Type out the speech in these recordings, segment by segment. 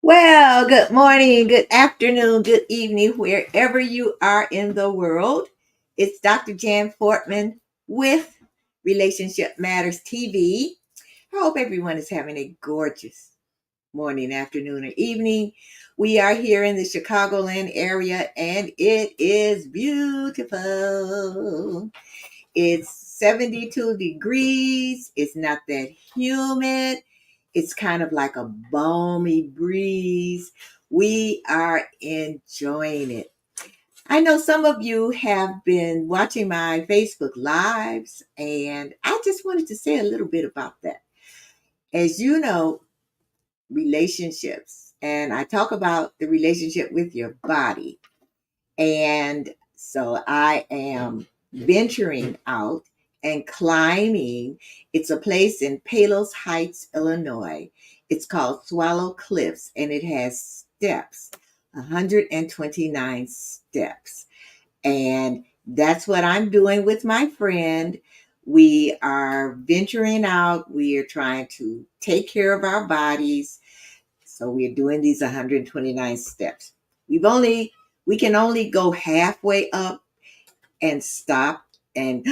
Well, good morning, good afternoon, good evening, wherever you are in the world. It's Dr. Jan Fortman with Relationship Matters TV. I hope everyone is having a gorgeous morning, afternoon, or evening. We are here in the Chicagoland area and it is beautiful. It's 72 degrees. It's not that humid. It's kind of like a balmy breeze. We are enjoying it. I know some of you have been watching my Facebook Lives, and I just wanted to say a little bit about that. As you know, relationships, and I talk about the relationship with your body. And so I am venturing out and climbing. It's a place in Palos Heights, Illinois. It's called Swallow Cliffs and it has steps, 129 steps. And that's what I'm doing with my friend. We are venturing out. We are trying to take care of our bodies. So we're doing these 129 steps. We can only go halfway up and stop and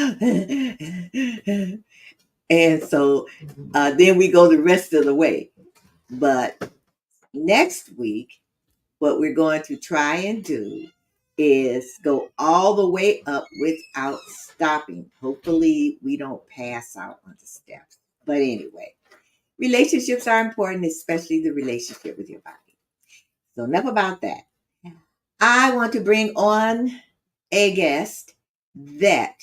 and so then we go the rest of the way. But next week, what we're going to try and do is go all the way up without stopping. Hopefully, we don't pass out on the steps. But anyway, relationships are important, especially the relationship with your body. So, enough about that. I want to bring on a guest that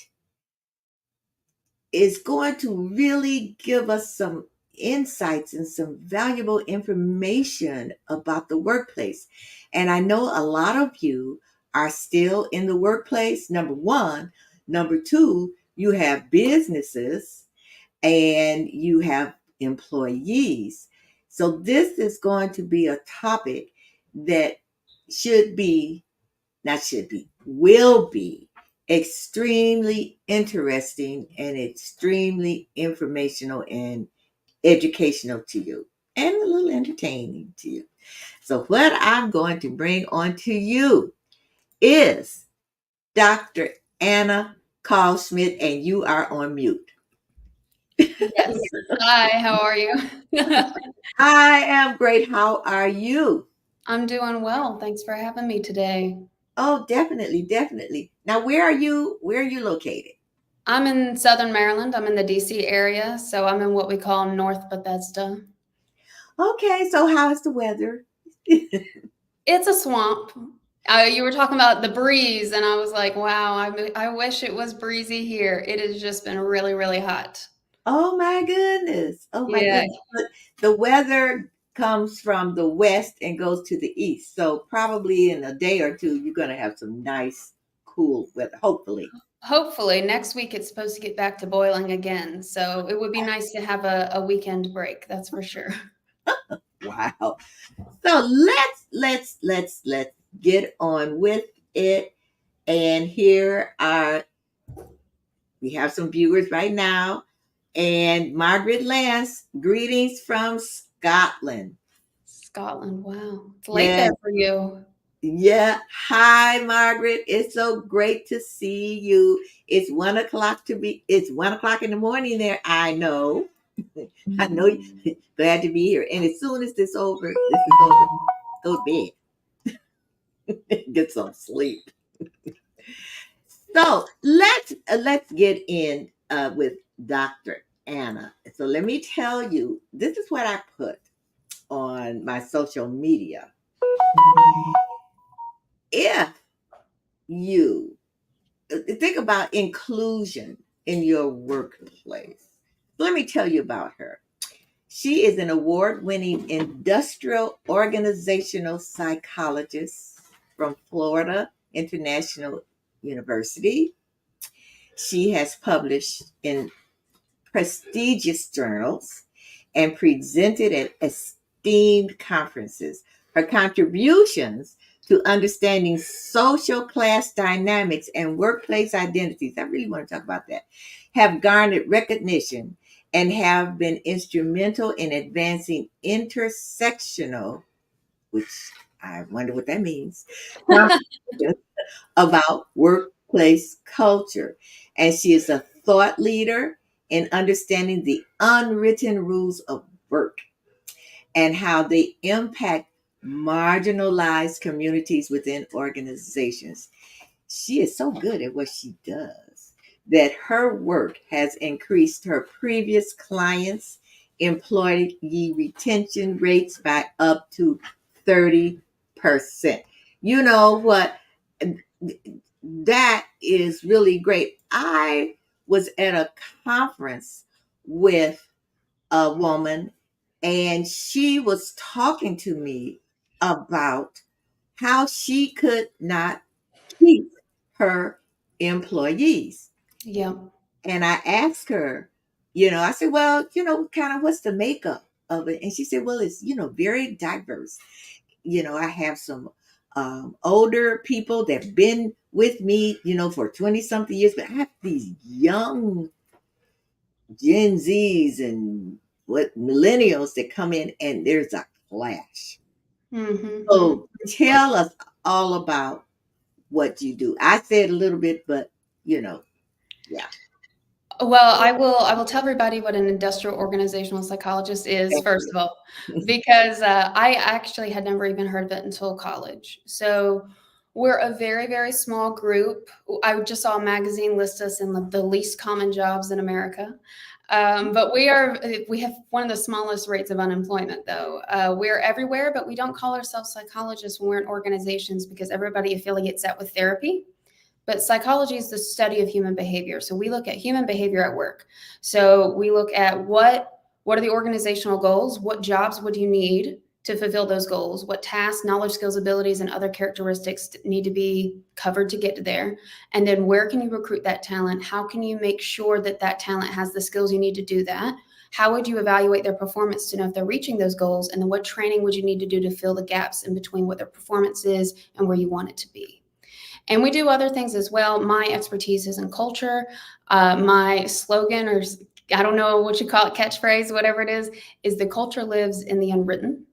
is going to really give us some insights and some valuable information about the workplace. And I know a lot of you are still in the workplace, number one. Number two, you have businesses and you have employees. So this is going to be a topic that should be, not should be, will be extremely interesting and extremely informational and educational to you and a little entertaining to you. So, what I'm going to bring on to you is Dr. AnnaKallschmidt, and you are on mute. Yes. Hi, how are you? I am great. How are you? I'm doing well. Thanks for having me today. Oh, definitely, definitely. Now, where are you? Where are you located? I'm in Southern Maryland. I'm in the DC area, so I'm in what we call North Bethesda. Okay, so how is the weather? It's a swamp. You were talking about the breeze, and I was like, wow, I wish it was breezy here. It has just been really, really hot. Oh my goodness. Oh my Yeah. goodness. But the weather comes from the west and goes to the east. So probably in a day or two, you're going to have some nice, cool weather, hopefully. Hopefully, next week it's supposed to get back to boiling again. So it would be nice to have a weekend break, that's for sure. Wow. So let's get on with it. And here are, we have some viewers right now. And Margaret Lance, greetings from Scotland. Scotland, wow. It's late Yes. there for you. Yeah. Hi, Margaret. It's so great to see you. It's 1 o'clock in the morning there. I know. I know you glad to be here. And as soon as this is over, go to bed. Get some sleep. So let's get in with Dr. Anna. So let me tell you, this is what I put on my social media. If you think about inclusion in your workplace. Let me tell you about her. She is an award winning industrial organizational psychologist from Florida International University. She has published in prestigious journals and presented at esteemed conferences. Her contributions to understanding social class dynamics and workplace identities, I really want to talk about that, have garnered recognition and have been instrumental in advancing intersectional which I wonder what that means, conversation about workplace culture. And she is a thought leader in understanding the unwritten rules of work and how they impact marginalized communities within organizations. She is so good at what she does that her work has increased her previous clients' employee retention rates by up to 30%. You know what? That is really great. I was at a conference with a woman, and she was talking to me about how she could not keep her employees. Yeah. And I asked her, I said, well, kind of what's the makeup of it? And she said, well, it's, very diverse. I have some older people that have been with me, for 20 something years, but I have these young Gen Zs and what millennials that come in, and there's a clash. Mm-hmm. So tell us all about what you do. I said a little bit, but yeah. Well, I will tell everybody what an industrial organizational psychologist is, first of all, because I actually had never even heard of it until college. So we're a very, very small group. I just saw a magazine list us in the least common jobs in America. But we have one of the smallest rates of unemployment, though. We're everywhere, but we don't call ourselves psychologists when we're in organizations because everybody affiliates that with therapy. But psychology is the study of human behavior. So we look at human behavior at work. So we look at what are the organizational goals? What jobs would you need to fulfill those goals? What tasks, knowledge, skills, abilities, and other characteristics need to be covered to get to there? And then where can you recruit that talent? How can you make sure that that talent has the skills you need to do that? How would you evaluate their performance to know if they're reaching those goals? And then what training would you need to do to fill the gaps in between what their performance is and where you want it to be? And we do other things as well. My expertise is in culture. My slogan, or I don't know what you call it, catchphrase, whatever it is the culture lives in the unwritten.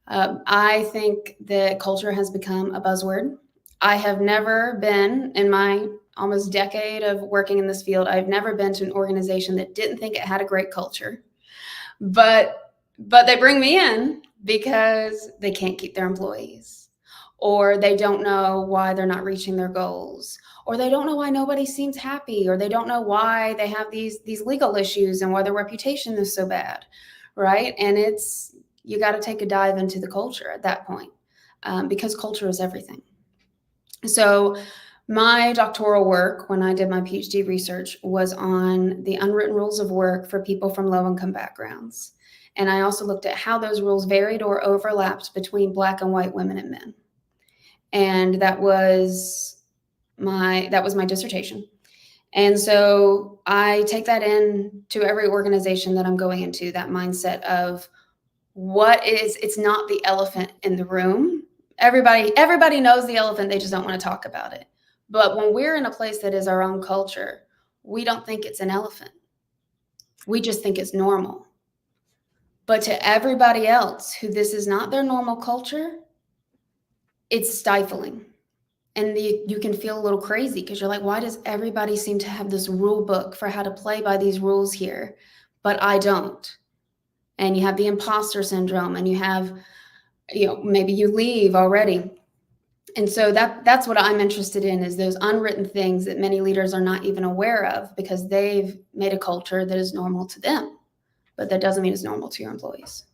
I think that culture has become a buzzword. I have never been, in my almost decade of working in this field, I've never been to an organization that didn't think it had a great culture. But they bring me in because they can't keep their employees, or they don't know why they're not reaching their goals, or they don't know why nobody seems happy, or they don't know why they have these legal issues and why their reputation is so bad, right? And you got to take a dive into the culture at that point, because culture is everything. So my doctoral work, when I did my PhD research, was on the unwritten rules of work for people from low-income backgrounds. And I also looked at how those rules varied or overlapped between Black and white women and men. And that was my dissertation. And so I take that in to every organization that I'm going into, that mindset of it's not the elephant in the room. Everybody knows the elephant, they just don't want to talk about it. But when we're in a place that is our own culture, we don't think it's an elephant. We just think it's normal. But to everybody else who this is not their normal culture, it's stifling. And you can feel a little crazy because you're like, why does everybody seem to have this rule book for how to play by these rules here, but I don't? And you have the imposter syndrome, and you have, maybe you leave already. And so that's what I'm interested in, is those unwritten things that many leaders are not even aware of because they've made a culture that is normal to them, but that doesn't mean it's normal to your employees.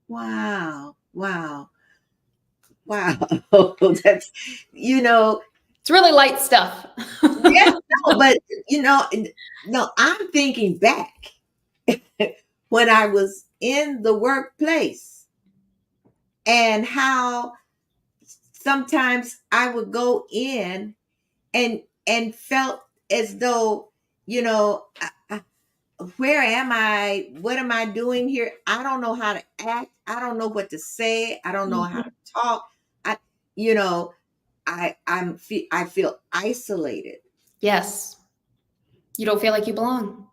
Wow. Wow. Wow. That's, It's really light stuff. yes, no, but, no, I'm thinking back when I was in the workplace and how sometimes I would go in and felt as though, where am I? What am I doing here? I don't know how to act. I don't know what to say. I don't know how to talk. I, you know, I feel isolated. Yes. You don't feel like you belong.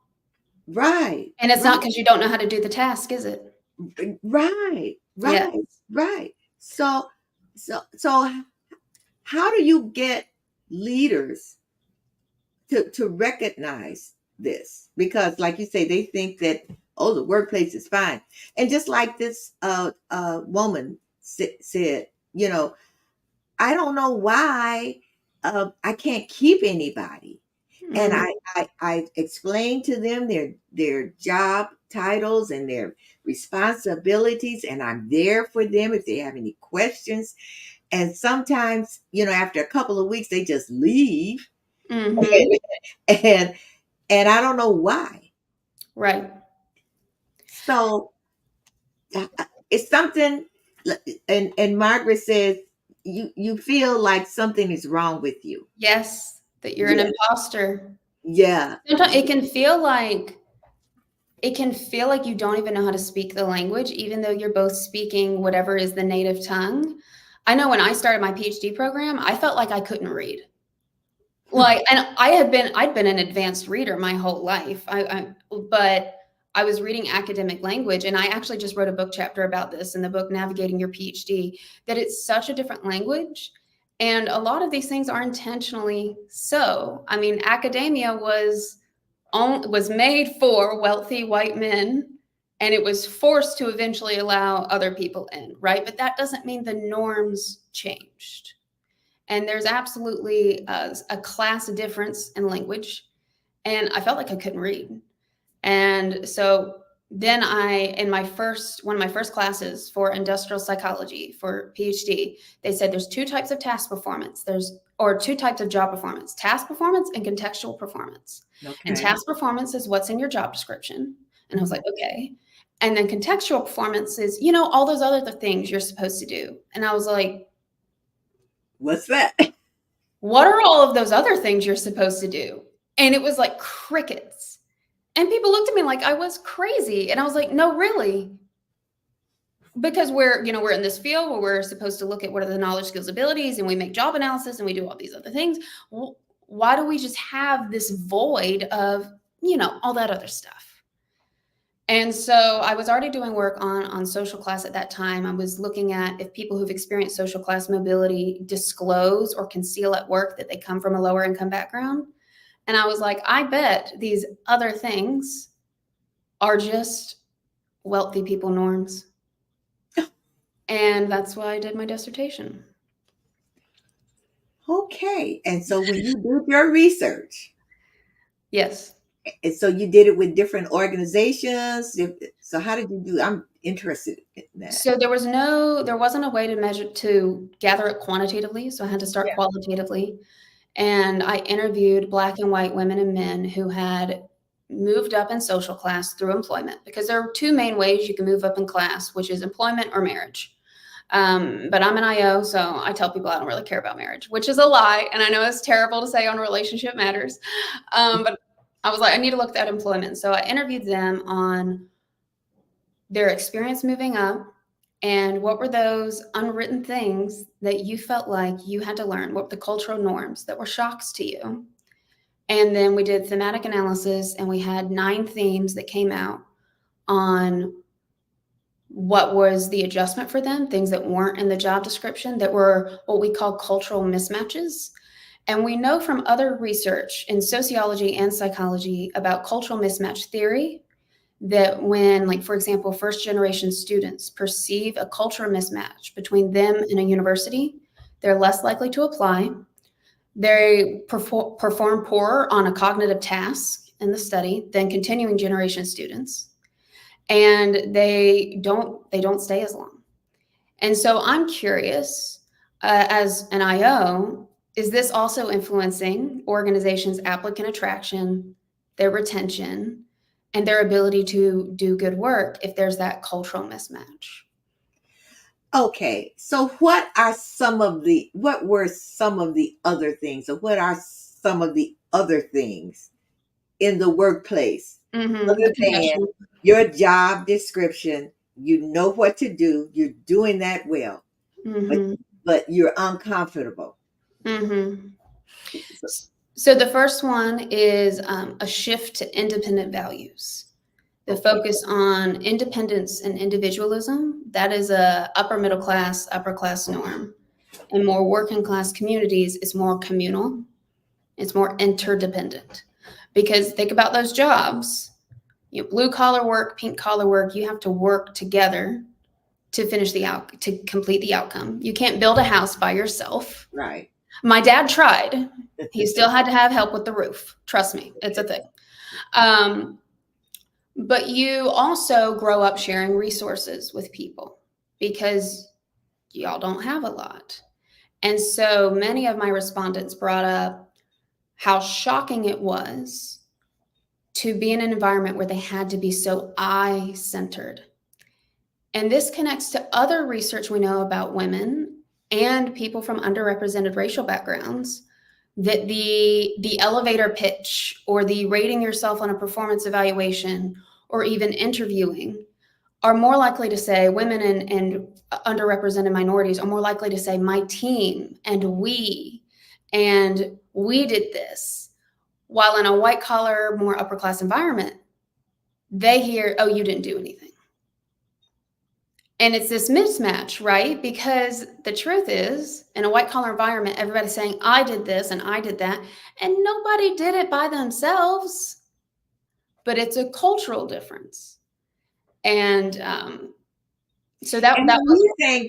Right. And it's not Right. because you don't know how to do the task, is it? Right. Right, Yes. right. So how do you get leaders to recognize this? Because like you say, they think that, oh, the workplace is fine. And just like this woman said, I don't know why I can't keep anybody. And Mhm. I explained to them their job titles and their responsibilities, and I'm there for them if they have any questions. And sometimes, after a couple of weeks, they just leave, Mhm. and and I don't know why. Right. So it's something. And Margaret says you feel like something is wrong with you. Yes, that you're an Yeah, imposter. yeah. Sometimes it can feel like you don't even know how to speak the language, even though you're both speaking whatever is the native tongue. I know when I started my PhD program, I felt like I couldn't read. Like, and I'd been an advanced reader my whole life. But I was reading academic language, and I actually just wrote a book chapter about this in the book Navigating Your PhD, that it's such a different language. And a lot of these things are intentionally so. I mean, academia was made for wealthy white men, and it was forced to eventually allow other people in, right? But that doesn't mean the norms changed. And there's absolutely a class difference in language. And I felt like I couldn't read. And so then in one of my first classes for industrial psychology for PhD, they said there's two types of task performance. Or two types of job performance: task performance and contextual performance. And Okay. task performance is what's in your job description. And I was Mhm. like, okay. And then contextual performance is, all those other things you're supposed to do. And I was like, What's that? what are all of those other things you're supposed to do? And it was like crickets. And people looked at me like I was crazy. And I was like, no, really. Because we're in this field where we're supposed to look at what are the knowledge, skills, abilities, and we make job analysis and we do all these other things. Well, why do we just have this void of, all that other stuff? And so I was already doing work on social class at that time. I was looking at if people who've experienced social class mobility disclose or conceal at work that they come from a lower income background. And I was like, I bet these other things are just wealthy people norms. And that's why I did my dissertation. Okay. And so when you did your research, Yes. and so you did it with different organizations. So how did you do? I'm interested in that. So there wasn't a way to gather it quantitatively. So I had to start qualitatively. And I interviewed Black and white women and men who had moved up in social class through employment, because there are two main ways you can move up in class, which is employment or marriage. But I'm an IO, so I tell people I don't really care about marriage, which is a lie. And I know it's terrible to say on Relationship Matters. But I was like, I need to look at employment. So I interviewed them on their experience moving up, and what were those unwritten things that you felt like you had to learn? What were the cultural norms that were shocks to you? And then we did thematic analysis, and we had 9 themes that came out on what was the adjustment for them, things that weren't in the job description that were what we call cultural mismatches. And we know from other research in sociology and psychology about cultural mismatch theory that when, like, for example, first generation students perceive a cultural mismatch between them and a university, they're less likely to apply. They perform poorer on a cognitive task in the study than continuing generation students, and they don't stay as long. And so I'm curious, as an IO, is this also influencing organizations' applicant attraction, their retention, and their ability to do good work if there's that cultural mismatch? Okay. So what were some of the other things, or what are some of the other things in the workplace The other than contextual. your job description? You know what to do. You're doing that well, but hmm but you're uncomfortable. hmm So, So the first one is a shift to independent values. The focus on independence and individualism, that is a upper class norm. In more working class communities, it's more communal, it's more interdependent. Because think about those jobs, blue collar work, pink collar work, you have to work together to to complete the outcome. You can't build a house by yourself. Right. My dad tried. He still had to have help with the roof. Trust me, it's a thing. But you also grow up sharing resources with people because y'all don't have a lot. And so many of my respondents brought up how shocking it was to be in an environment where they had to be so I-centered. And this connects to other research we know about women and people from underrepresented racial backgrounds, that the elevator pitch or the rating yourself on a performance evaluation or even interviewing are more likely to say, women and underrepresented minorities are more likely to say, my team and we did this. While in a white collar, more upper class environment, they hear, oh, you didn't do anything. And it's this mismatch, right? Because the truth is, in a white collar environment, everybody's saying, I did this and I did that. And nobody did it by themselves. But it's a cultural difference. And so that And when was. you say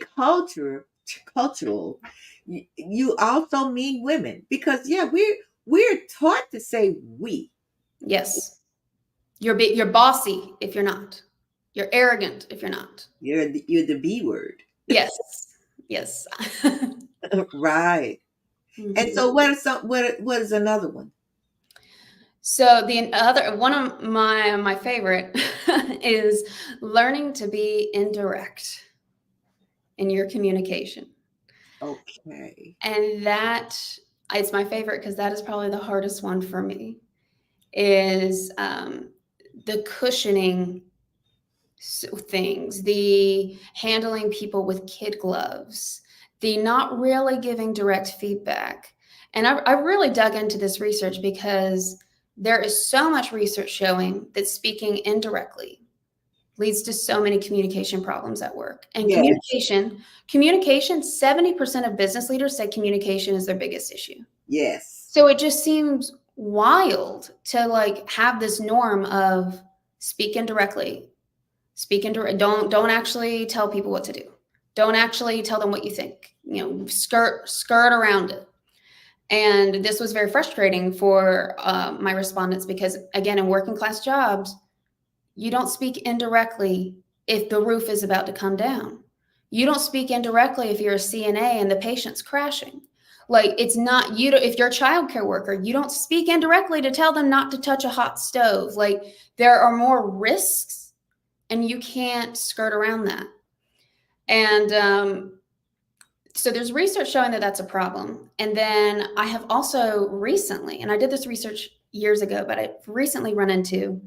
cultural, you also mean women, because yeah, we're taught to say we. Yes. You're bossy if you're not. You're arrogant if you're not. You're the B word. Yes. Yes. Right. And so what is another one? So the other one of my favorite is learning to be indirect in your communication. Okay. And that it's my favorite because that is probably the hardest one for me, is the cushioning things, the handling people with kid gloves, the not really giving direct feedback. And I really dug into this research because there is so much research showing that speaking indirectly leads to so many communication problems at work. And Yes. communication, 70% of business leaders say communication is their biggest issue. Yes. So it just seems wild to have this norm of speak indirectly. Don't actually tell people what to do. Don't actually tell them what you think. Skirt around it. And this was very frustrating for my respondents because, again, in working class jobs, you don't speak indirectly if the roof is about to come down. You don't speak indirectly if you're a CNA and the patient's crashing. It's not if you're a childcare worker, you don't speak indirectly to tell them not to touch a hot stove. There are more risks, and you can't skirt around that. And so there's research showing that that's a problem. And then I have also recently, and I did this research years ago, but I've recently run into,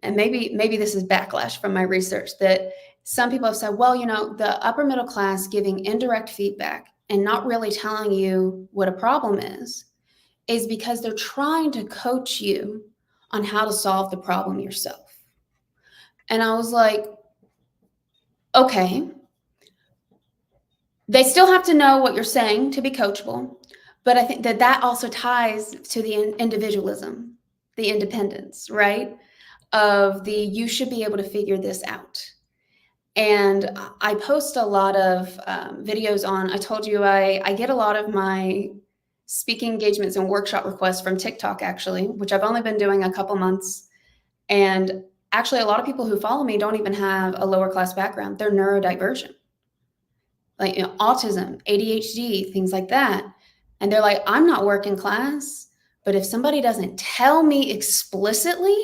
and maybe this is backlash from my research, that some people have said, well, the upper middle class giving indirect feedback and not really telling you what a problem is because they're trying to coach you on how to solve the problem yourself. And I was like, okay, they still have to know what you're saying to be coachable, but I think that also ties to the individualism, the independence, right? Of you should be able to figure this out. And I post a lot of videos on, I told you I get a lot of my speaking engagements and workshop requests from TikTok, actually, which I've only been doing a couple months. And actually, a lot of people who follow me don't even have a lower class background. They're neurodivergent, autism, ADHD, things like that. And they're like, I'm not working class, but if somebody doesn't tell me explicitly,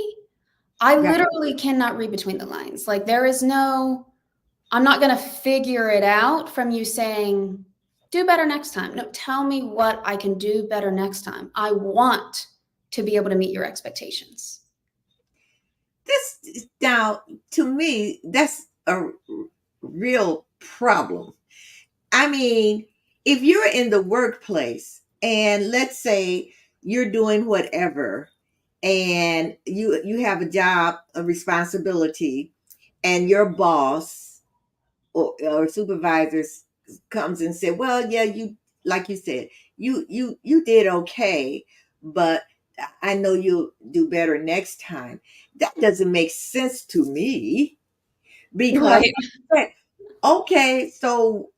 I literally cannot read between the lines. There is no, I'm not going to figure it out from you saying, do better next time. No, tell me what I can do better next time. I want to be able to meet your expectations. This, now, to me, that's a real problem. I mean, if you're in the workplace and let's say you're doing whatever, and you have a job, a responsibility, and your boss or supervisors comes and said, well, yeah, you, like you said, you did okay, but I know you'll do better next time. That doesn't make sense to me, because Right. okay, so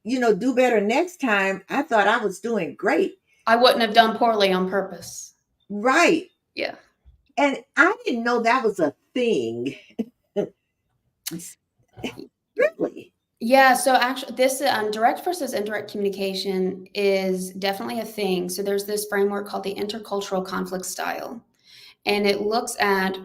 do better next time. I thought I was doing great. I wouldn't have done poorly on purpose. Right. Yeah. And I didn't know that was a thing. Really? Yeah, so actually, this direct versus indirect communication is definitely a thing. So there's this framework called the intercultural conflict style, and it looks at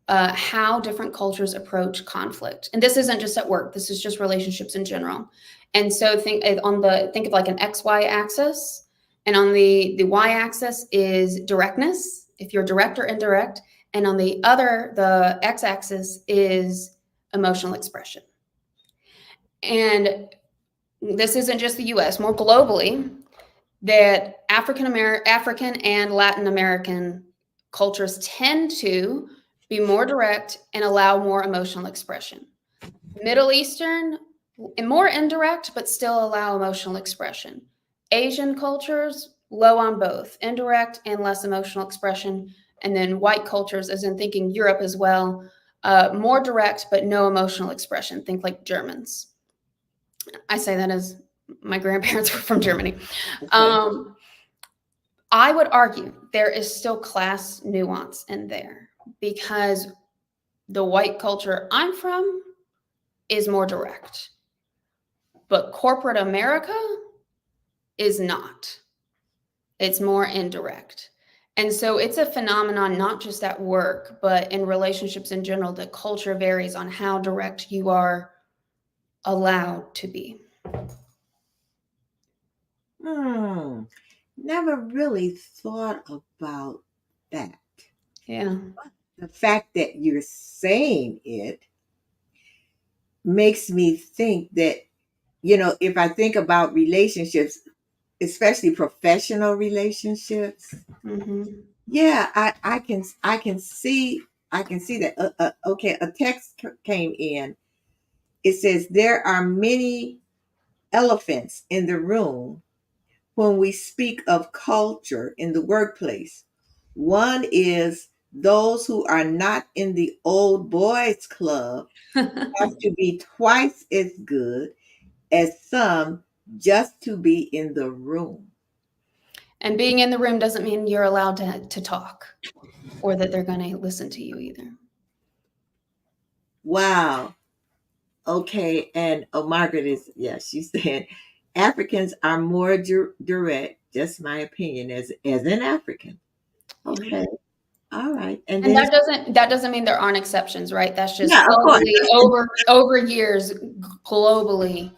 how different cultures approach conflict. And this isn't just at work; this is just relationships in general. And so think of like an XY axis, and on the Y axis is directness, if you're direct or indirect, and on the X axis is emotional expression. And this isn't just the US, more globally, that African and Latin American cultures tend to be more direct and allow more emotional expression. Middle Eastern, more indirect, but still allow emotional expression. Asian cultures, low on both, indirect and less emotional expression. And then white cultures, as in thinking Europe as well, more direct, but no emotional expression. Think like Germans. I say that as my grandparents were from Germany. Okay. Um, I would argue there is still class nuance in there because the white culture I'm from is more direct, but corporate America is not. It's more indirect. And so it's a phenomenon, not just at work, but in relationships in general, that culture varies on how direct you are allowed to be. Hmm. Never really thought about that. Yeah. The fact that you're saying it makes me think that, if I think about relationships, especially professional relationships, Mm-hmm. yeah, I can see that. Okay, a text came in. It says there are many elephants in the room when we speak of culture in the workplace. One is those who are not in the old boys club have to be twice as good as some just to be in the room. And being in the room doesn't mean you're allowed to talk or that they're going to listen to you either. Wow. Okay. And Margaret is, yeah, she's saying Africans are more direct, just my opinion, as an African. Yeah. Okay. All right. And And then, that doesn't mean there aren't exceptions, right? That's just yeah, of course. globally over years globally.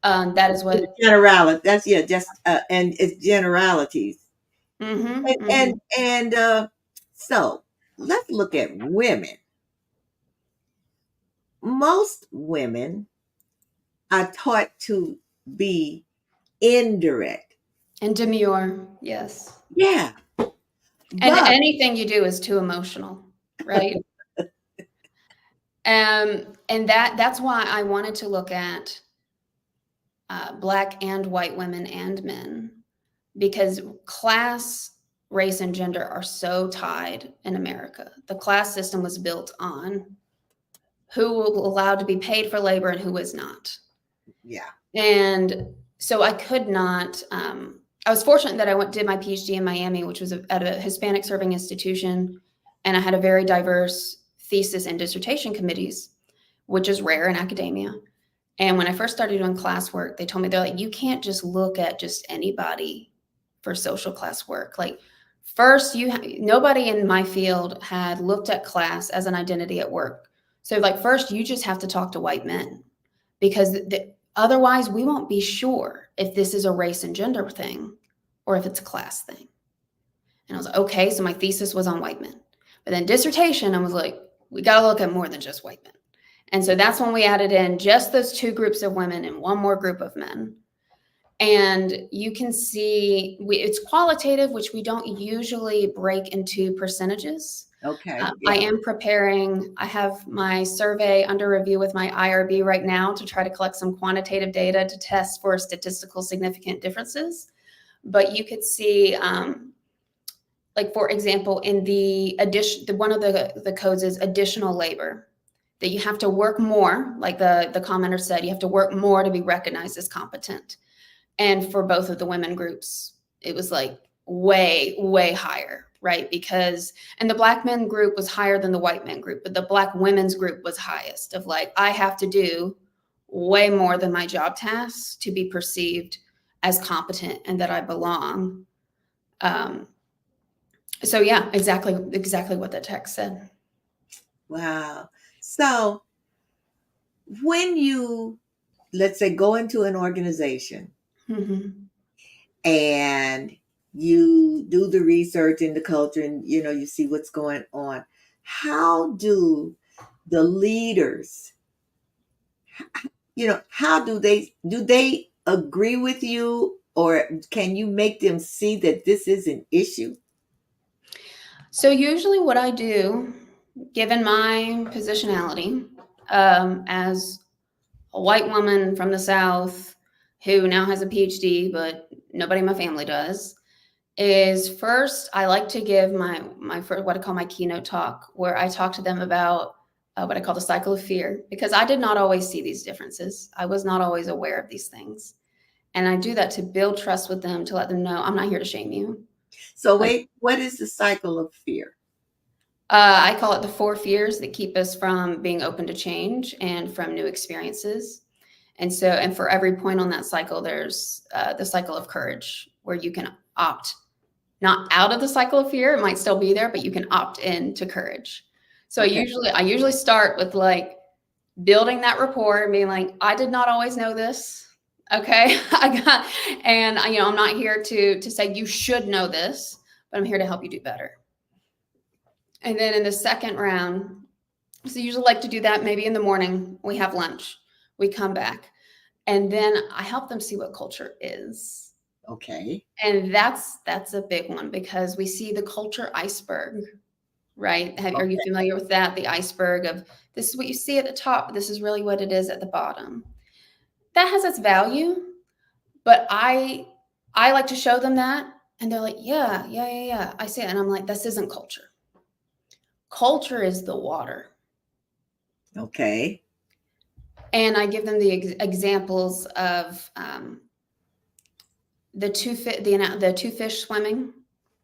That is The what. generality. That's, yeah, just and it's generalities. Mm-hmm, And mm-hmm. so let's look at women. Most women are taught to be indirect. And demure, yes. Yeah, And but anything you do is too emotional, right? And that's why I wanted to look at Black and white women and men, because class, race, and gender are so tied in America. The class system was built on who was allowed to be paid for labor and who was not. yeah, And so I could not. I was fortunate that did my PhD in Miami, which was at a Hispanic serving institution, and I had a very diverse thesis and dissertation committees, which is rare in academia. And when I first started doing classwork, they told me, they're like, you can't just look at just anybody for social class work. Like, first, nobody in my field had looked at class as an identity at work. So, like, first, you just have to talk to white men because otherwise, we won't be sure if this is a race and gender thing or if it's a class thing. And I was like, okay, so my thesis was on white men. But then dissertation, I was like, we got to look at more than just white men. And so that's when we added in just those two groups of women and one more group of men. And you can see it's qualitative, which we don't usually break into percentages. Okay. I Yeah. am preparing, I have my survey under review with my IRB right now to try to collect some quantitative data to test for statistical significant differences. But you could see, like, for example, in the addition, one of the codes is additional labor, that you have to work more, like the commenter said, you have to work more to be recognized as competent. And for both of the women groups, it was like way, way higher, right? Because, and the Black men group was higher than the white men group, but the Black women's group was highest, of like, I have to do way more than my job tasks to be perceived as competent and that I belong. So yeah, exactly what the text said. Wow. So when you, let's say, go into an organization Mm-hmm. and you do the research in the culture and you see what's going on, how do the leaders, how do they agree with you, or can you make them see that this is an issue? So usually what I do, given my positionality, as a white woman from the South who now has a PhD, but nobody in my family does, is first I like to give my first, what I call my keynote talk, where I talk to them about what I call the cycle of fear, because I did not always see these differences. I was not always aware of these things. And I do that to build trust with them, to let them know I'm not here to shame you. So Like, wait, what is the cycle of fear? I call it the 4 fears that keep us from being open to change and from new experiences. And so, and for every point on that cycle, there's the cycle of courage, where you can opt not out of the cycle of fear. It might still be there, but you can opt in to courage. So Okay. I usually start with like building that rapport and being like, I did not always know this. Okay. And I'm not here to say you should know this, but I'm here to help you do better. And then in the second round, so I usually like to do that maybe in the morning. We have lunch, we come back, and then I help them see what culture is. Okay. And that's a big one, because we see the culture iceberg, right? Are you Okay. familiar with that? The iceberg of, this is what you see at the top, but this is really what it is at the bottom. That has its value, but I like to show them that, and they're like, yeah, I see it. And I'm like, this isn't culture. Culture is the water. Okay. And I give them the examples of the two fish swimming.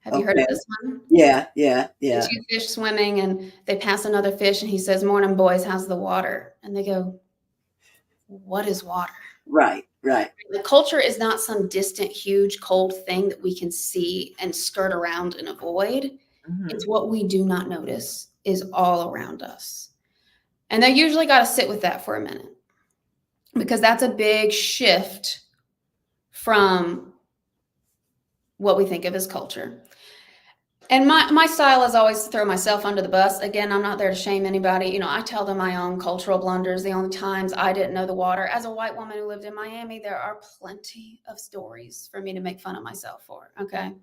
Have you heard of Okay. this one? Yeah. Yeah. The Yeah. two fish swimming, and they pass another fish, and he says, "Morning, boys. How's the water?" And they go, "What is water?" Right. Right. The culture is not some distant, huge, cold thing that we can see and skirt around and avoid. Mhm. It's what we do not notice is all around us. And they usually got to sit with that for a minute, because that's a big shift from what we think of as culture. And my style is always to throw myself under the bus. Again, I'm not there to shame anybody. I tell them my own cultural blunders, the only times I didn't know the water. As a white woman who lived in Miami, there are plenty of stories for me to make fun of myself for. Okay.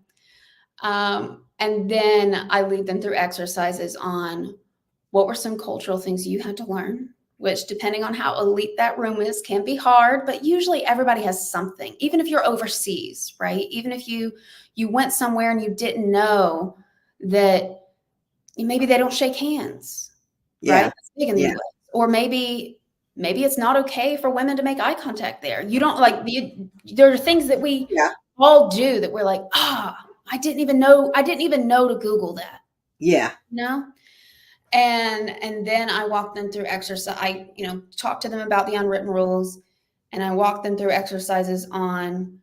And then I lead them through exercises on what were some cultural things you had to learn, which, depending on how elite that room is, can be hard, but usually everybody has something, even if you're overseas, right? Even if you went somewhere and you didn't know that maybe they don't shake hands, right? Yeah. That's big in the Yeah. US. Or maybe it's not okay for women to make eye contact there. You don't like, there are things that we Yeah. all do that we're like, I didn't even know to Google that, Yeah. you know? And then I walk them through exercise. I talk to them about the unwritten rules, and I walk them through exercises on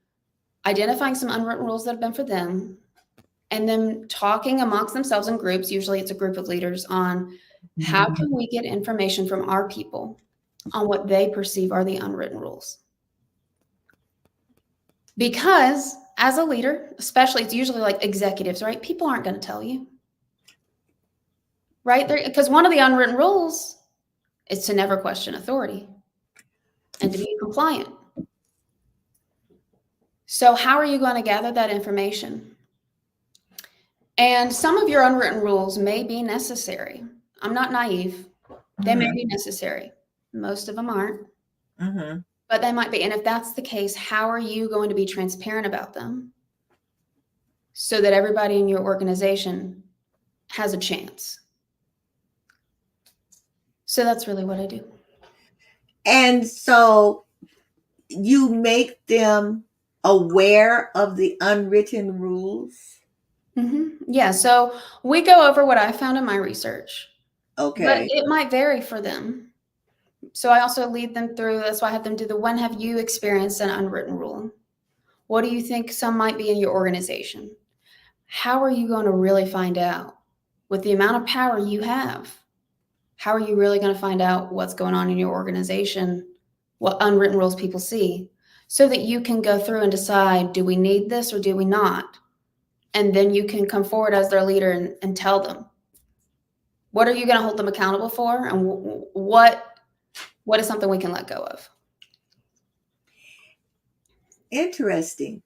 identifying some unwritten rules that have been for them, and then talking amongst themselves in groups. Usually it's a group of leaders, on how can we get information from our people on what they perceive are the unwritten rules. Because as a leader, especially, it's usually like executives, right? People aren't going to tell you, right? Because one of the unwritten rules is to never question authority and to be compliant. So how are you going to gather that information? And some of your unwritten rules may be necessary. I'm not naive. They may Mm-hmm. be necessary. Most of them aren't, Mm-hmm. but they might be. And if that's the case, how are you going to be transparent about them so that everybody in your organization has a chance? So that's really what I do. And so you make them aware of the unwritten rules. Yeah, so we go over what I found in my research, but Okay. it might vary for them. So I also lead them through, that's why I have them do the when have you experienced an unwritten rule? What do you think some might be in your organization? How are you going to really find out? With the amount of power you have, how are you really going to find out what's going on in your organization, what unwritten rules people see, so that you can go through and decide, do we need this or do we not? And then you can come forward as their leader and tell them, what are you going to hold them accountable for? And what is something we can let go of? Interesting.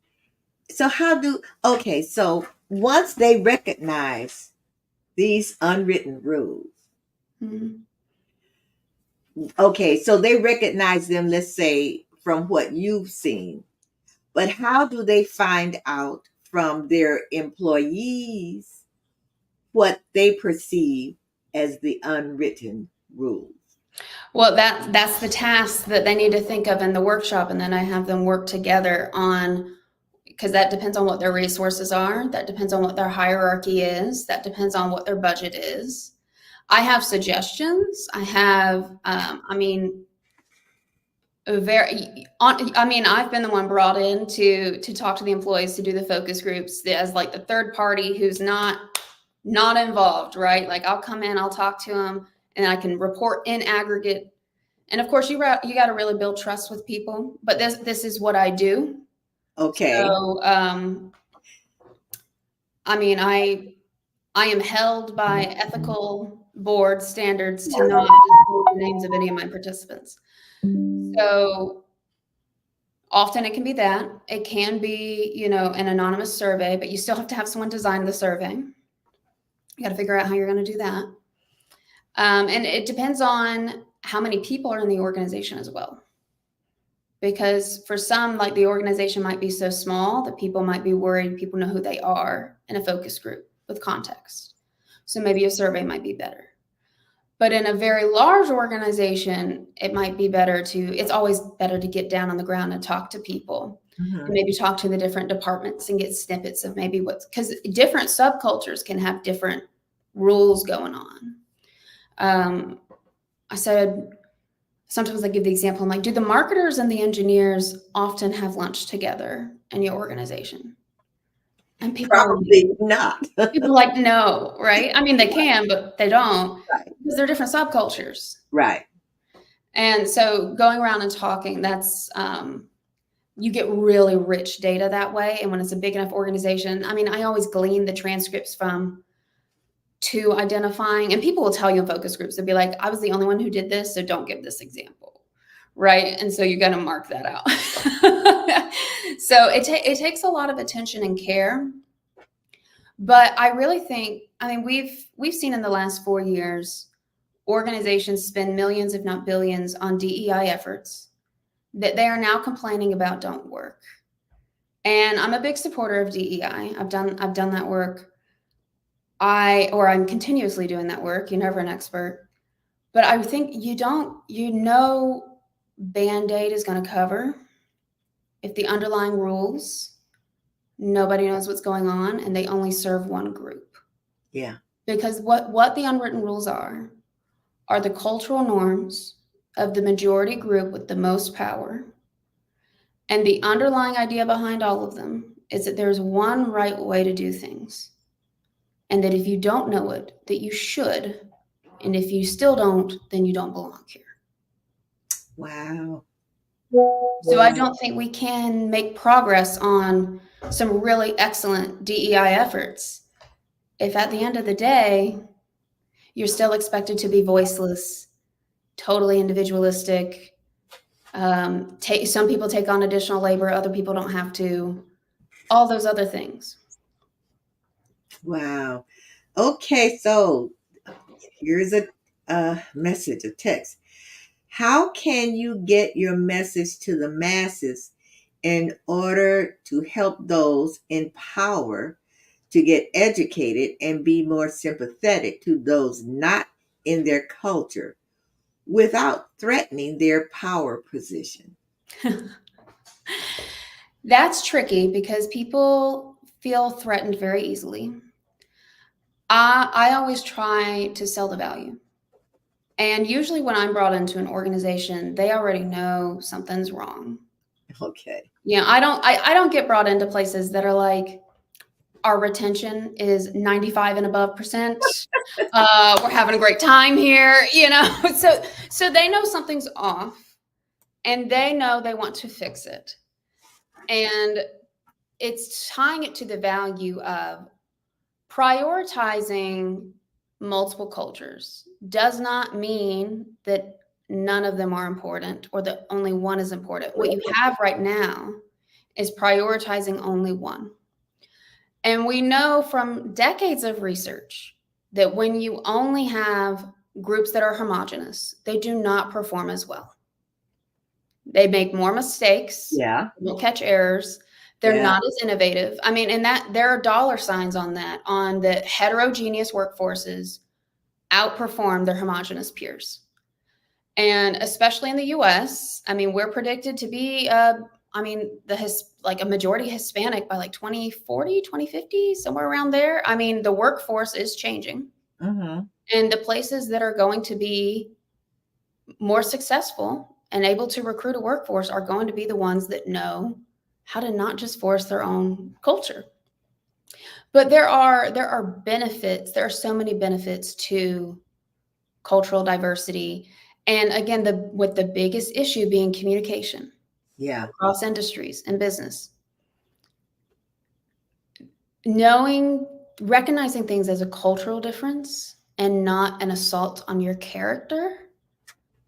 So okay, so once they recognize these unwritten rules, Mm-hmm. okay, so they recognize them, let's say, from what you've seen, but how do they find out from their employees what they perceive as the unwritten rules? Well, that's the task that they need to think of in the workshop, and then I have them work together on, because that depends on what their resources are, that depends on what their hierarchy is, that depends on what their budget is. I have suggestions. I have, I've been the one brought in to talk to the employees, to do the focus groups as like the third party who's not involved, right? Like I'll come in, I'll talk to them, and I can report in aggregate. And of course, you got to really build trust with people. But this is what I do. Okay. So, I am held by ethical board standards to not disclose the names of any of my participants. So often it can be that. It can be, an anonymous survey, but you still have to have someone design the survey. You got to figure out how you're going to do that. And it depends on how many people are in the organization as well. Because for some, like the organization might be so small that people might be worried people know who they are in a focus group with context. So maybe a survey might be better. But in a very large organization, it might be better it's always better to get down on the ground and talk to people. Mm-hmm. And maybe talk to the different departments and get snippets of maybe because different subcultures can have different rules going on. I said, sometimes I give the example, I'm like, do the marketers and the engineers often have lunch together in your organization? And Probably not. people are like, no, right? I mean, they can, but they don't, Right. because they're different subcultures. Right. And so going around and talking, that's, you get really rich data that way. And when it's a big enough organization, I always glean the transcripts from to identifying, and people will tell you in focus groups, they'll be like, I was the only one who did this, so don't give this example. Right. And so you got to mark that out. So it takes a lot of attention and care. But I really think, we've seen in the last 4 years, organizations spend millions, if not billions, on DEI efforts that they are now complaining about don't work. And I'm a big supporter of DEI. I've done that work. I'm continuously doing that work. You're never an expert. But I think Band-Aid is going to cover if the underlying rules, nobody knows what's going on and they only serve one group. Yeah. Because what the unwritten rules are the cultural norms of the majority group with the most power. And the underlying idea behind all of them is that there's one right way to do things. And that if you don't know it, that you should. And if you still don't, then you don't belong here. Wow. So I don't think we can make progress on some really excellent DEI efforts if at the end of the day, you're still expected to be voiceless, totally individualistic, Some people take on additional labor, other people don't have to. All those other things. Wow. Okay, so here's a message, a text. How can you get your message to the masses in order to help those in power to get educated and be more sympathetic to those not in their culture without threatening their power position? That's tricky because people feel threatened very easily. I always try to sell the value. And usually when I'm brought into an organization, they already know something's wrong. Okay. I don't get brought into places that are like, our retention is 95 and above percent. We're having a great time here, so they know something's off and they know they want to fix it. And it's tying it to the value of prioritizing multiple cultures does not mean that none of them are important or that only one is important. What you have right now is prioritizing only one. And we know from decades of research that when you only have groups that are homogenous, they do not perform as well. They make more mistakes, Yeah. will catch errors. They're Yeah. not as innovative. I mean, and that there are dollar signs on that, on the heterogeneous workforces outperform their homogenous peers. And especially in the US, I mean, we're predicted to be, like a majority Hispanic by like 2040, 2050, somewhere around there. I mean, the workforce is changing. Mm-hmm. And the places that are going to be more successful and able to recruit a workforce are going to be the ones that know how to not just force their own culture. But there are benefits. There are so many benefits to cultural diversity. And again, with the biggest issue being communication. Yeah. Across industries and business. Recognizing things as a cultural difference and not an assault on your character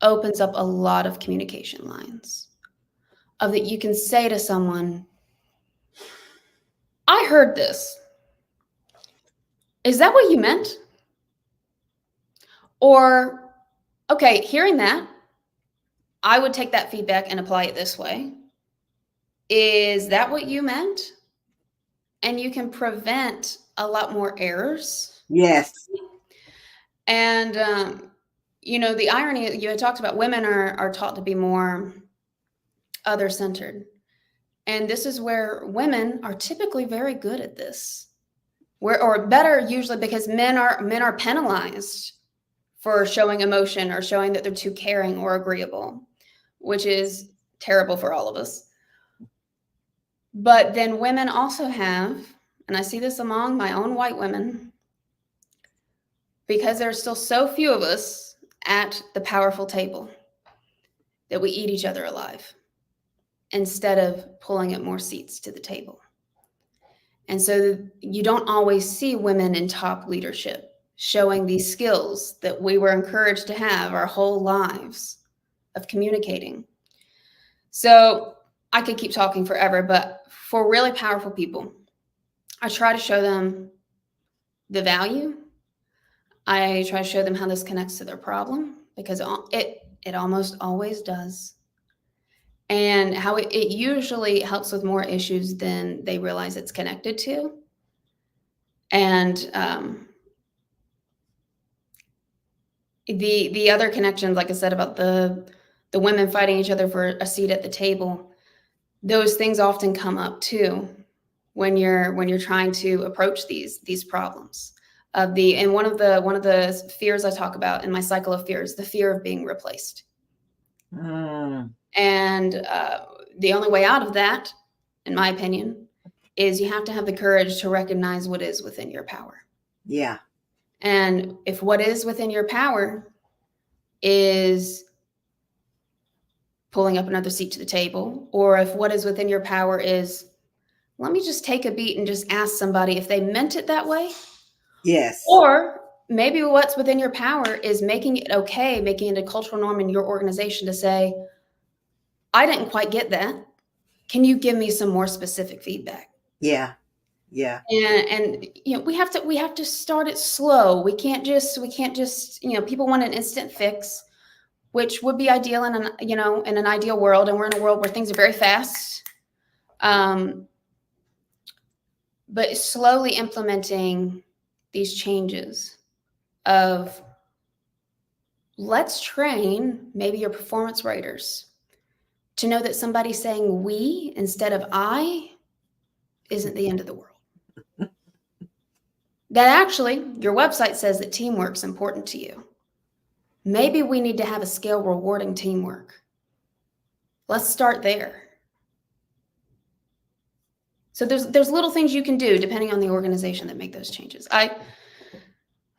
opens up a lot of communication lines of that you can say to someone, I heard this. Is that what you meant? Or, okay, hearing that, I would take that feedback and apply it this way. Is that what you meant? And you can prevent a lot more errors. Yes. And, the irony you had talked about, women are taught to be more other-centered. And this is where women are typically very good at this. Or better usually because men are penalized for showing emotion or showing that they're too caring or agreeable, which is terrible for all of us. But then women also have, and I see this among my own white women, because there are still so few of us at the powerful table, that we eat each other alive instead of pulling up more seats to the table. And so you don't always see women in top leadership showing these skills that we were encouraged to have our whole lives of communicating. So I could keep talking forever, but for really powerful people, I try to show them the value. I try to show them how this connects to their problem, because it almost always does. And how it usually helps with more issues than they realize it's connected to. And the other connections, like I said, about the women fighting each other for a seat at the table, those things often come up too when you're trying to approach these problems. And one of the fears I talk about in my cycle of fears, the fear of being replaced. And the only way out of that, in my opinion, is you have to have the courage to recognize what is within your power. Yeah. And if what is within your power is pulling up another seat to the table, or if what is within your power is, let me just take a beat and just ask somebody if they meant it that way. Yes. Or maybe what's within your power is making it okay, making it a cultural norm in your organization to say, I didn't quite get that. Can you give me some more specific feedback? Yeah. Yeah. And we have to start it slow. We can't just people want an instant fix, which would be ideal in an ideal world, and we're in a world where things are very fast. But slowly implementing these changes of, let's train maybe your performance raters to know that somebody saying we instead of I isn't the end of the world. That actually, your website says that teamwork's important to you. Maybe we need to have a scale rewarding teamwork. Let's start there. So there's little things you can do depending on the organization that make those changes. I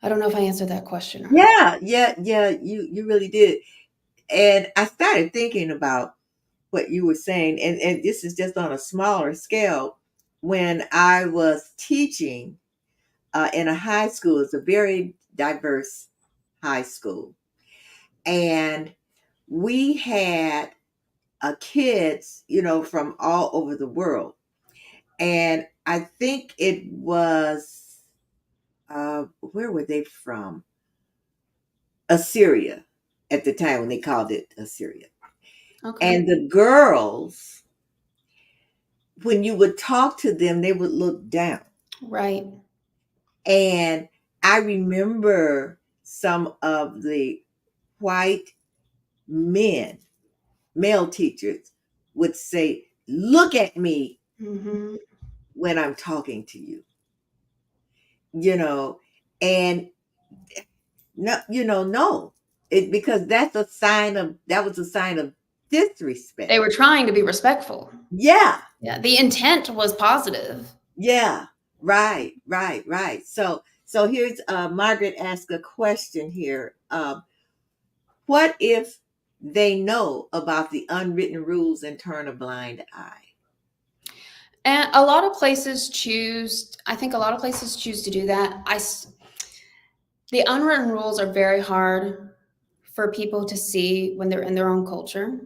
don't know if I answered that question. Yeah. Yeah. You really did. And I started thinking about what you were saying, and this is just on a smaller scale. When I was teaching in a high school, it's a very diverse high school, and we had kids, from all over the world. And I think it was, where were they from? Assyria at the time when they called it Assyria. Okay. And the girls, when you would talk to them, they would look down. Right. And I remember some of the white men, male teachers, would say, "Look at me Mm-hmm. when I'm talking to you," you know, and no, no, because that was a sign of disrespect. They were trying to be respectful. Yeah, Yeah. The intent was positive. yeah, right. So here's Margaret asked a question here. What if they know about the unwritten rules and turn a blind eye? And a lot of places choose to do that. The unwritten rules are very hard for people to see when they're in their own culture.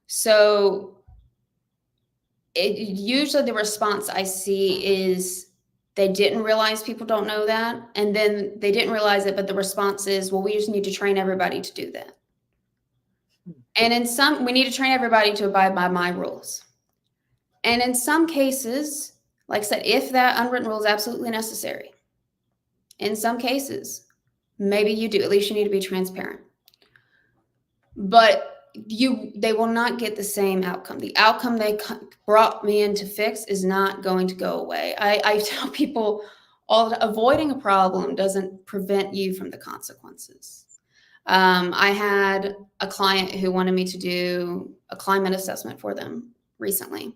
So usually the response I see is they didn't realize people don't know that. And then they didn't realize it, but the response is, well, we just need to train everybody to do that. And we need to train everybody to abide by my rules. And in some cases, like I said, if that unwritten rule is absolutely necessary, in some cases, maybe you do. At least you need to be transparent. But they will not get the same outcome. The outcome they brought me in to fix is not going to go away. I tell people avoiding a problem doesn't prevent you from the consequences. I had a client who wanted me to do a climate assessment for them recently.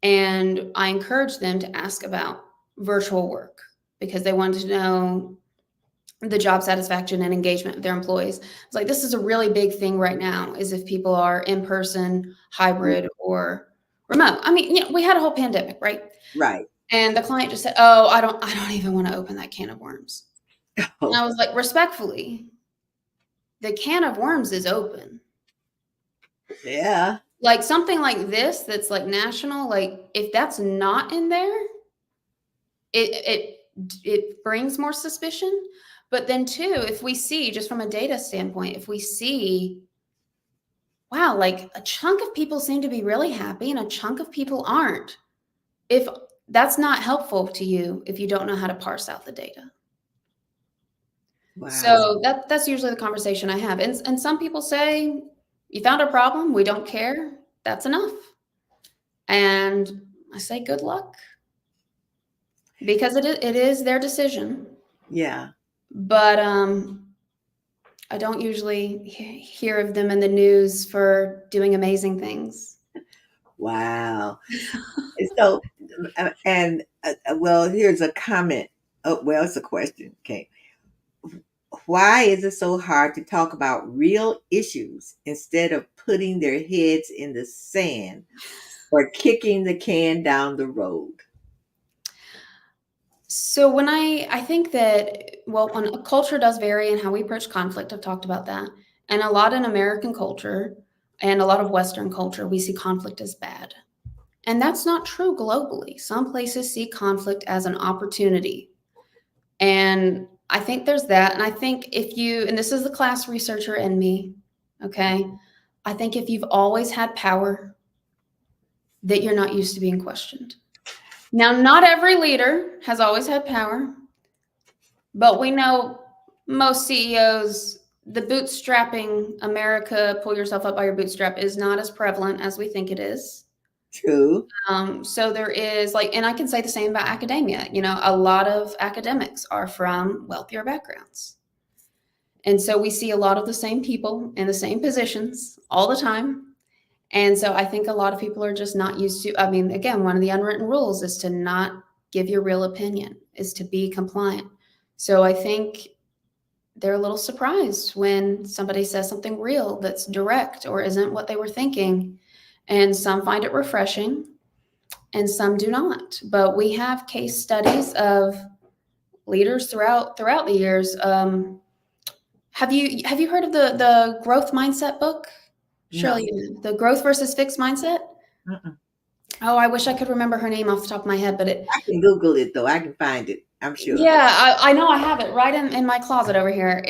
And I encouraged them to ask about virtual work because they wanted to know the job satisfaction and engagement of their employees. It's like, this is a really big thing right now, is if people are in person, hybrid, or remote. I mean, we had a whole pandemic, right? Right. And the client just said, "Oh, I don't even want to open that can of worms." And I Oh, was like, respectfully, the can of worms is open. yeah. Like something like this, that's like national, like if that's not in there, it brings more suspicion. But then too, if we see, just from a data standpoint, if we see, wow, like a chunk of people seem to be really happy and a chunk of people aren't, if that's not helpful to you, if you don't know how to parse out the data. Wow. So that's usually the conversation I have. And some people say, you found a problem, we don't care, that's enough. And I say, good luck. Because it is their decision. Yeah. But I don't usually hear of them in the news for doing amazing things. Wow. So, well, here's a comment. Oh, well, it's a question. Okay. Why is it so hard to talk about real issues instead of putting their heads in the sand or kicking the can down the road? So when I think that, well, when a culture does vary in how we approach conflict, I've talked about that. And a lot in American culture, and a lot of Western culture, we see conflict as bad. And that's not true globally. Some places see conflict as an opportunity. And I think there's that. And I think if you, and this is the class researcher in me, okay? I think if you've always had power, that you're not used to being questioned. Now, not every leader has always had power, but we know most CEOs, the bootstrapping America, pull yourself up by your bootstrap, is not as prevalent as we think it is. True. So there is and I can say the same about academia. A lot of academics are from wealthier backgrounds. And so we see a lot of the same people in the same positions all the time. And so I think a lot of people are just not used to, again, one of the unwritten rules is to not give your real opinion, is to be compliant. So I think they're a little surprised when somebody says something real that's direct or isn't what they were thinking. And some find it refreshing and some do not. But we have case studies of leaders throughout the years. Have you heard of the growth mindset book? No. Surely the growth versus fixed mindset. Mm-mm. Oh, I wish I could remember her name off the top of my head, but I can Google it though. I can find it. I'm sure. yeah, I know I have it right in my closet over here.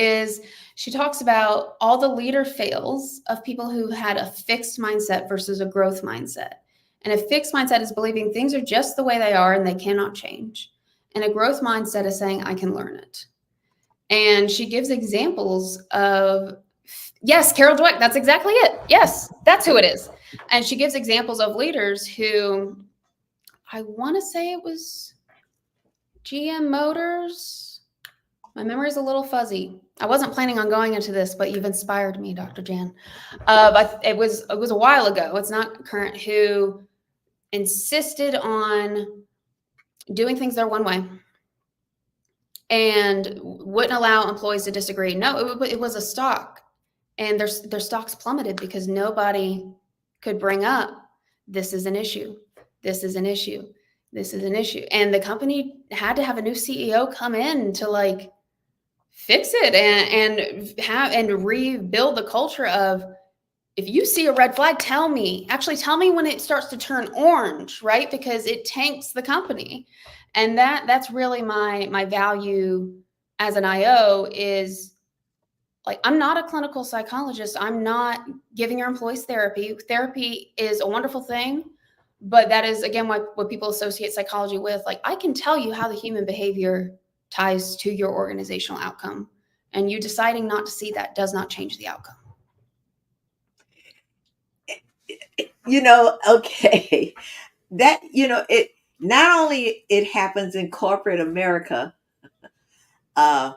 She talks about all the leader fails of people who had a fixed mindset versus a growth mindset. And a fixed mindset is believing things are just the way they are and they cannot change. And a growth mindset is saying, I can learn it. And she gives examples of, yes, Carol Dweck, that's exactly it. Yes, that's who it is. And she gives examples of leaders who, I want to say it was GM Motors. My memory is a little fuzzy. I wasn't planning on going into this, but you've inspired me, Dr. Jan. But it was a while ago. It's not current. Who insisted on doing things their one way and wouldn't allow employees to disagree. No, it was a stock, and their stocks plummeted because nobody could bring up, this is an issue, this is an issue, this is an issue. And the company had to have a new CEO come in to fix it and rebuild the culture of, if you see a red flag, tell me when it starts to turn orange, right? Because it tanks the company. And that's really my value as an IO is, I'm not a clinical psychologist. I'm not giving your employees therapy. Therapy is a wonderful thing, but that is, again, what people associate psychology with. I can tell you how the human behavior ties to your organizational outcome, and you deciding not to see that does not change the outcome. Okay. That, it not only it happens in corporate America, uh,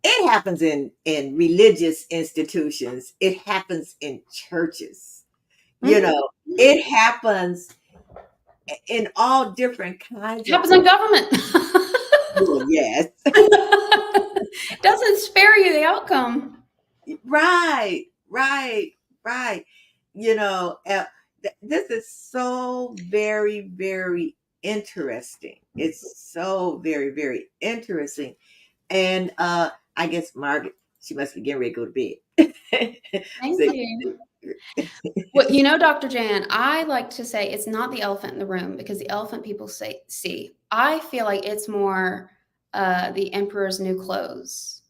it happens in religious institutions. It happens in churches. It happens in all different kinds It of. happens in government. Well, yes. Doesn't spare you the outcome. Right, right, right. This is so very, very interesting. It's so very, very interesting. And I guess Margaret, she must be getting ready to go to bed. Thank So, you. Well, Dr. Jan, I like to say it's not the elephant in the room, because the elephant people see. I feel like it's more the emperor's new clothes.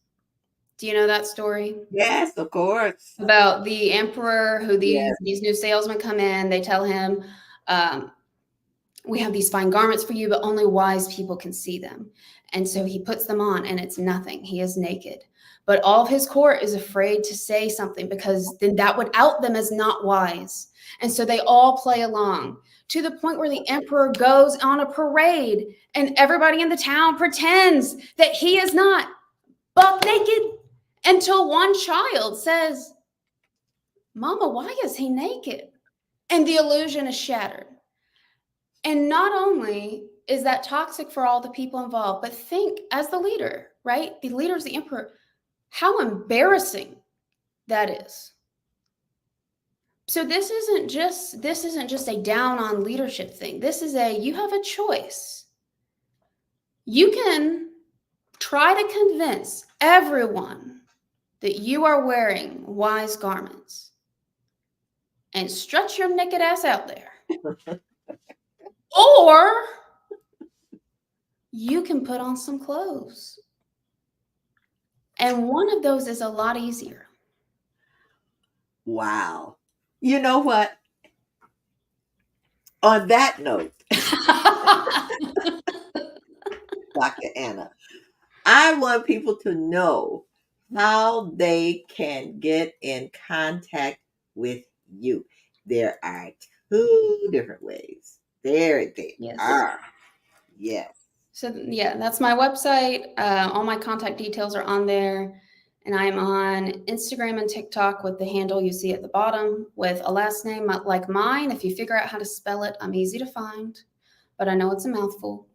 Do you know that story? yes, of course. About the emperor who these Yes. new salesmen come in, they tell him, we have these fine garments for you, but only wise people can see them. And so he puts them on and it's nothing. He is naked. But all of his court is afraid to say something, because then that would out them as not wise. And so they all play along, to the point where the emperor goes on a parade and everybody in the town pretends that he is not buck naked, until one child says, Mama, why is he naked? And the illusion is shattered. And not only is that toxic for all the people involved, but think, as the leader, right? The leader is the emperor, how embarrassing that is. So this isn't just a down on leadership thing. This is you have a choice. You can try to convince everyone that you are wearing wise garments. and stretch your naked ass out there. Or you can put on some clothes. And one of those is a lot easier. Wow. You know what? On that note, Dr. Anna, I want people to know how they can get in contact with you. There are two different ways. There they Yes. are. Yes. So yeah, that's my website. All my contact details are on there. And I'm on Instagram and TikTok with the handle you see at the bottom with a last name like mine. If you figure out how to spell it, I'm easy to find, but I know it's a mouthful.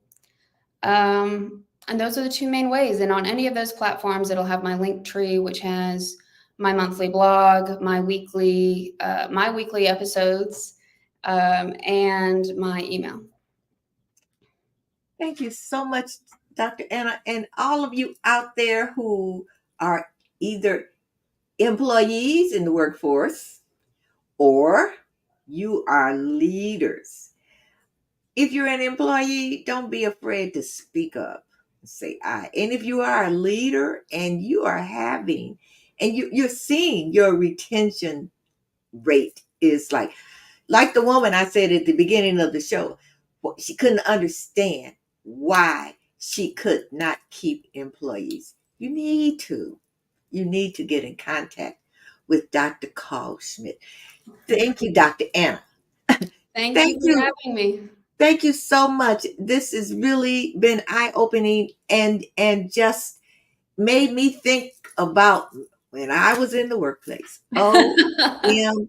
And those are the two main ways. And on any of those platforms, it'll have my link tree, which has my monthly blog, my weekly episodes, and my email. Thank you so much, Dr. Anna, and all of you out there who are either employees in the workforce or you are leaders. If you're an employee, don't be afraid to speak up and say I. And if you are a leader and you are having, and you're seeing your retention rate is like the woman I said at the beginning of the show, she couldn't understand why she could not keep employees. You need to get in contact with Dr. Kallschmidt. Thank you, Dr. Anna. Thank you Thank for you. having me. Thank you so much. This has really been eye-opening and just made me think about when I was in the workplace. OMG,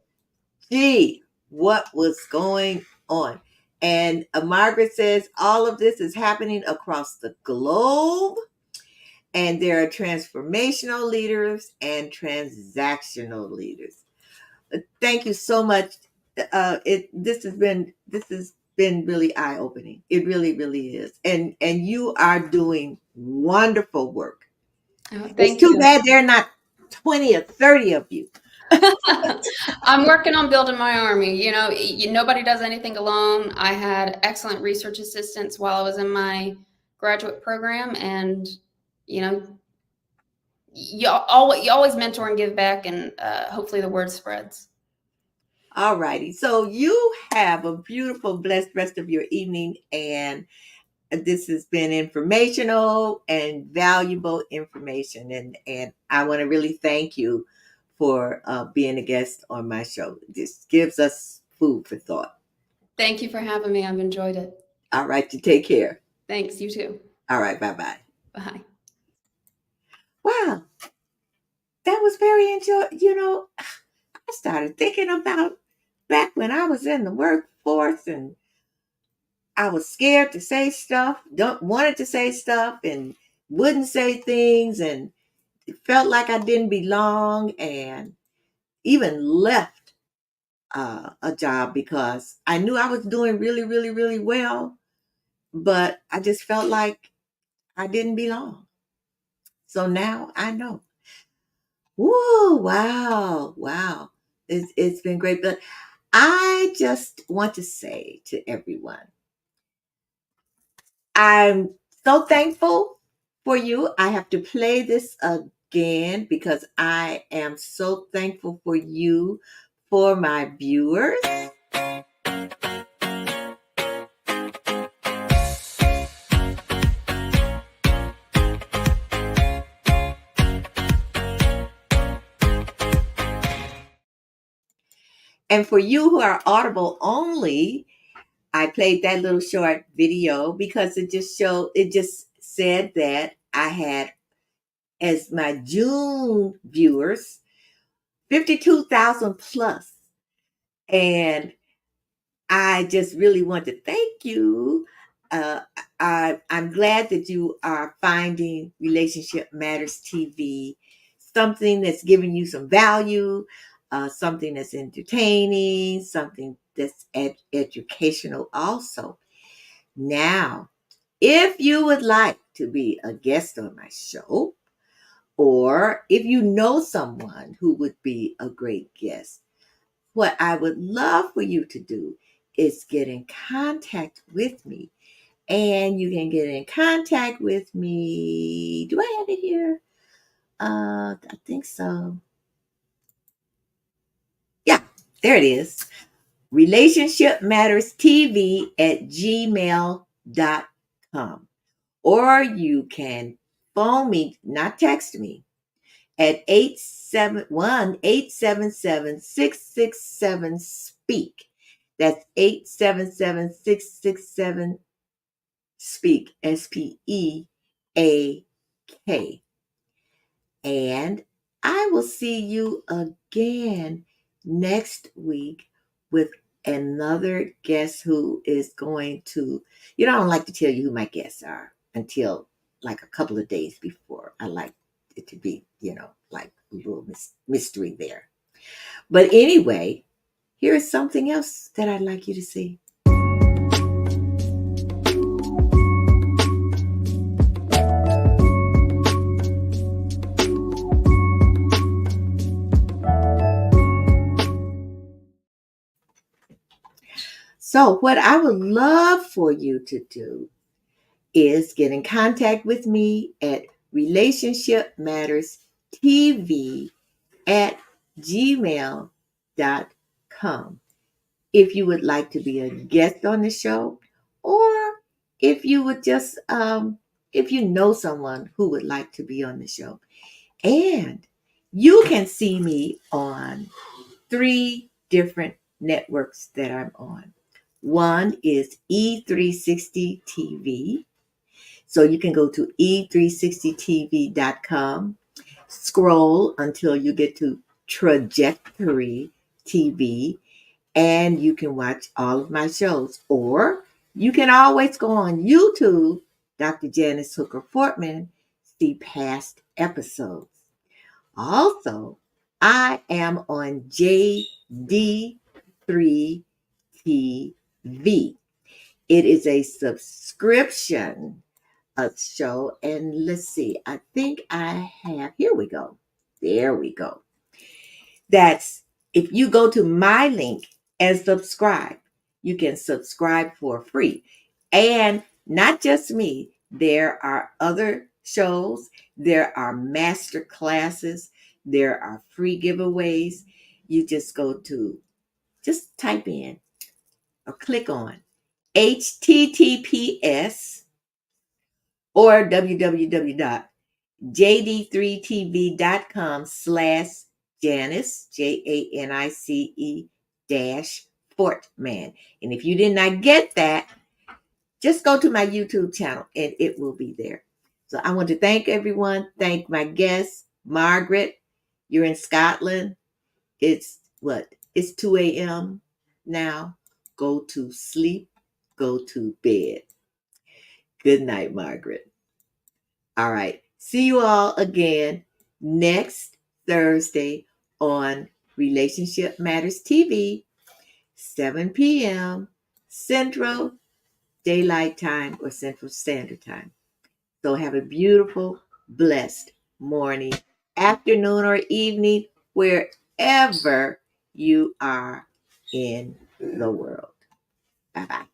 what was going on? And Margaret says all of this is happening across the globe, and there are transformational leaders and transactional leaders. Thank you so much. This has been really eye opening. It really, really is. And you are doing wonderful work. Oh, It's thank too you. bad there are not 20 or 30 of you. I'm working on building my army. Nobody does anything alone. I had excellent research assistants while I was in my graduate program, and you know, you always mentor and give back, and hopefully the word spreads. All righty. So you have a beautiful, blessed rest of your evening. And this has been informational and valuable information. And I want to really thank you for being a guest on my show. This gives us food for thought. Thank you for having me. I've enjoyed it. All right. You take care. Thanks. You too. All right. Bye bye. Bye. Wow. That was very I started thinking about back when I was in the workforce and I was scared to say stuff, don't wanted to say stuff and wouldn't say things and it felt like I didn't belong and even left a job because I knew I was doing really, really, really well, but I just felt like I didn't belong. So now I know. Whoa, wow, wow. It's been great. But I just want to say to everyone, I'm so thankful for you. I have to play this again because I am so thankful for you, for my viewers. And for you who are Audible only, I played that little short video because it just said that I had, as my June viewers, 52,000 plus. And I just really want to thank you. Uh, I'm glad that you are finding Relationship Matters TV something that's giving you some value, something that's entertaining, something that's educational also. Now, if you would like to be a guest on my show, or if you know someone who would be a great guest, what I would love for you to do is get in contact with me. And you can get in contact with me. Do I have it here? I think so. Yeah, there it is. Relationship Matters TV at gmail.com. Or you can phone me, not text me, at 877-667 That's 877-667-SPEAK, SPEAK. And I will see you again next week with another guest who is going to, I don't like to tell you who my guests are until like a couple of days before. I like it to be, like a little mystery there. But anyway, here is something else that I'd like you to see. So, what I would love for you to do is get in contact with me at Relationship Matters TV at gmail.com. If you would like to be a guest on the show, or if you would just, if you know someone who would like to be on the show. And you can see me on 3 different networks that I'm on. One is E360 TV. So you can go to e360tv.com, scroll until you get to Trajectory TV, and you can watch all of my shows. Or you can always go on YouTube, Dr. Janice Hooker Fortman, see past episodes. Also, I am on JD3 TV. It is a subscription show. And let's see, I think I have, here we go. There we go. That's, if you go to my link and subscribe, you can subscribe for free. And not just me, there are other shows, there are master classes, there are free giveaways. You just just type in or click on HTTPS or www.jd3tv.com/Janice, JANICE dash Fortman. And if you did not get that, just go to my YouTube channel and it will be there. So I want to thank everyone. Thank my guest, Margaret. You're in Scotland. It's what? It's 2 a.m. now. Go to sleep. Go to bed. Good night, Margaret. All right. See you all again next Thursday on Relationship Matters TV, 7 p.m. Central Daylight Time or Central Standard Time. So have a beautiful, blessed morning, afternoon, or evening, wherever you are in the world. Bye-bye.